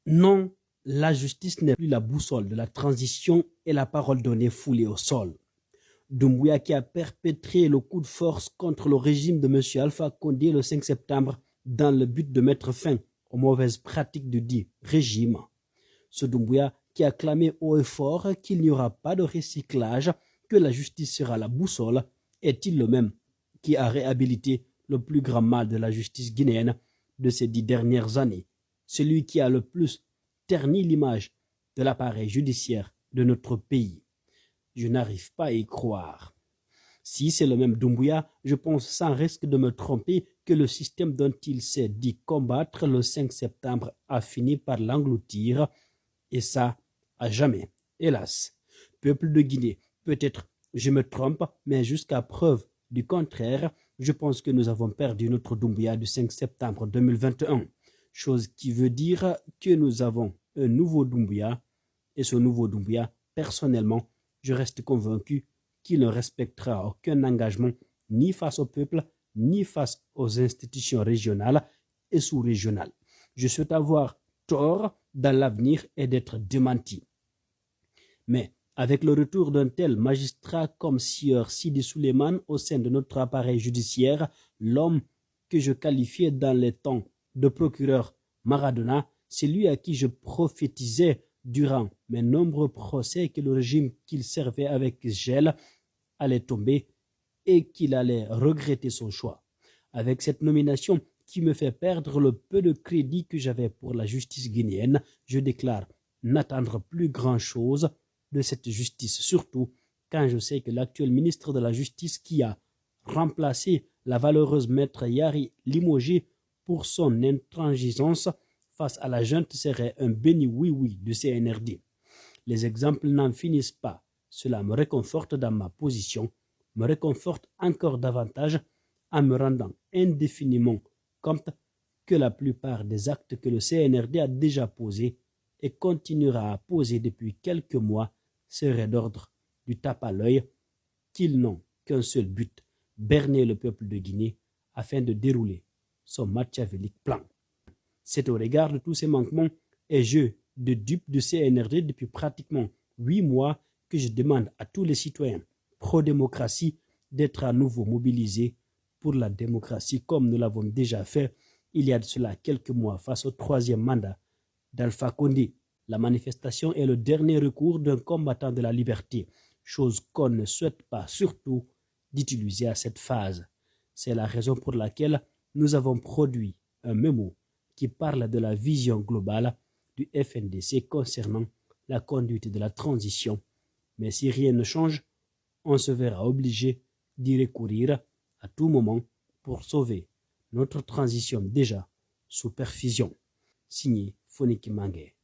Non, la justice n'est plus la boussole de la transition et la parole donnée foulée au sol. Doumbouya, qui a perpétré le coup de force contre le régime de M. Alpha Condé le 5 septembre dans le but de mettre fin aux mauvaises pratiques du dit régime. Ce Doumbouya qui a clamé haut et fort qu'il n'y aura pas de recyclage, que la justice sera la boussole, est-il le même qui a réhabilité le plus grand mal de la justice guinéenne de ces 10 dernières années, celui qui a le plus terni l'image de l'appareil judiciaire de notre pays? Je n'arrive pas à y croire. Si c'est le même Doumbouya, je pense sans risque de me tromper que le système dont il s'est dit combattre le 5 septembre a fini par l'engloutir, et ça à jamais, hélas. Peuple de Guinée, peut-être je me trompe, mais jusqu'à preuve du contraire, je pense que nous avons perdu notre Doumbouya du 5 septembre 2021, chose qui veut dire que nous avons un nouveau Doumbouya, et ce nouveau Doumbouya, personnellement, je reste convaincu qu'il ne respectera aucun engagement ni face au peuple, ni face aux institutions régionales et sous-régionales. Je souhaite avoir tort dans l'avenir et d'être démenti. Mais avec le retour d'un tel magistrat comme Sieur Sidi Souleymane au sein de notre appareil judiciaire, l'homme que je qualifiais dans les temps de procureur Maradona, c'est lui à qui je prophétisais durant mes nombreux procès que le régime qu'il servait avec gel allait tomber et qu'il allait regretter son choix. Avec cette nomination qui me fait perdre le peu de crédit que j'avais pour la justice guinéenne, je déclare n'attendre plus grand-chose de cette justice, surtout quand je sais que l'actuel ministre de la Justice qui a remplacé la valeureuse maître Yari limogé pour son intransigeance face à la junte serait un béni oui-oui du CNRD. Les exemples n'en finissent pas. Cela me réconforte dans ma position, me réconforte encore davantage en me rendant indéfiniment compte que la plupart des actes que le CNRD a déjà posés et continuera à poser depuis quelques mois seraient d'ordre du tape à l'œil, qu'ils n'ont qu'un seul but, berner le peuple de Guinée afin de dérouler son machiavélique plan. C'est au regard de tous ces manquements et jeux de dupes du CNRD depuis pratiquement 8 mois que je demande à tous les citoyens pro-démocratie d'être à nouveau mobilisés pour la démocratie comme nous l'avons déjà fait il y a de cela quelques mois face au 3e mandat d'Alpha Condé. La manifestation est le dernier recours d'un combattant de la liberté, chose qu'on ne souhaite pas surtout d'utiliser à cette phase. C'est la raison pour laquelle nous avons produit un mémo qui parle de la vision globale du FNDC concernant la conduite de la transition. Mais si rien ne change, on se verra obligé d'y recourir à tout moment pour sauver notre transition déjà sous perfusion. Signé Foniki Mangué.